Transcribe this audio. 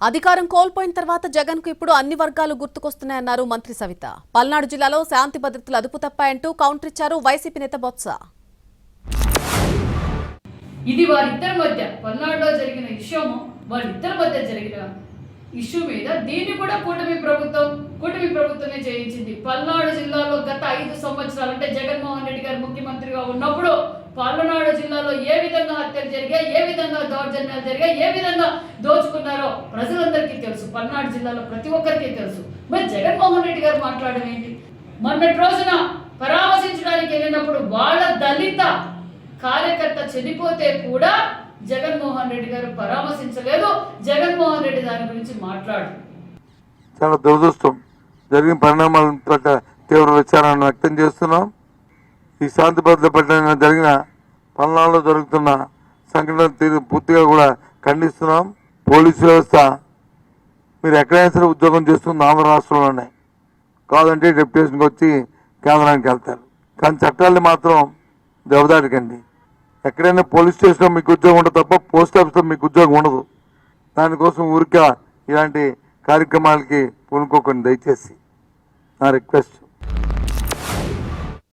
అధికారం కోల్పోయిన తర్వాత జగన్ కు ఇప్పుడు అన్ని వర్గాలు గుర్తుకొస్తున్నాయన్నారు మంత్రి సవిత. పల్నాడు జిల్లాలో శాంతి భద్రతలు అదుపు తప్పాయంటూ కౌంటర్ ఇచ్చారు వైసీపీ నేత బొత్స. ఇది వారిద్దరి మధ్య పల్నాడులో జరిగిన వారిద్దరి మధ్య జరిగిన ఇష్యూ మీద దీన్ని కూడా కూటమి ప్రభుత్వమే చేయించింది. పల్నాడు జిల్లాలో గత 5 సంవత్సరాలు అంటే జగన్మోహన్ రెడ్డి గారు ముఖ్యమంత్రిగా ఉన్నప్పుడు పల్నాడు జిల్లాలో ఏ విధంగా హత్యలు జరిగాయి, ఏ విధంగా దౌర్జన్యాలు జరిగాయి, ఏ విధంగా దోచుకున్నారో ప్రజలందరికీ తెలుసు. పల్నాడు జిల్లాలో ప్రతి ఒక్కరికి తెలుసు. మరి జగన్మోహన్ రెడ్డి గారు మాట్లాడడం ఏంటి? మొన్నటి రోజున పరామర్శించడానికి వెళ్ళినప్పుడు వాళ్ళ దళిత కార్యకర్త చనిపోతే కూడా జగన్మోహన్ రెడ్డి గారు పరామర్శించలేదు. జగన్మోహన్ రెడ్డి దాని గురించి మాట్లాడు. చాలా దురదృష్టం. జరిగిన పరిణామాల పట్ల తీవ్ర విచారాన్ని వ్యక్తం చేస్తున్నాం. ఈ శాంతి భద్రత పట్ల జరిగిన పల్నాడులో జరుగుతున్న సంఘటన పూర్తిగా కూడా ఖండిస్తున్నాం. పోలీసు వ్యవస్థ మీరు ఎక్కడైనా సరే ఉద్యోగం చేస్తుంది ఆంధ్ర రాష్ట్రంలోనే, కాదంటే డెప్యుటేషన్కి వచ్చి కేంద్రానికి వెళ్తారు. కానీ చట్టాన్ని మాత్రం దెబ్బదాటికండి. ఎక్కడైనా పోలీస్ స్టేషన్లో మీకు ఉద్యోగం ఉండదు తప్ప పోస్ట్ ఆఫీస్లో మీకు ఉద్యోగం ఉండదు. దానికోసం ఊరికే ఇలాంటి కార్యక్రమాలకి పూనుకోకండి దయచేసి, నా రిక్వెస్ట్.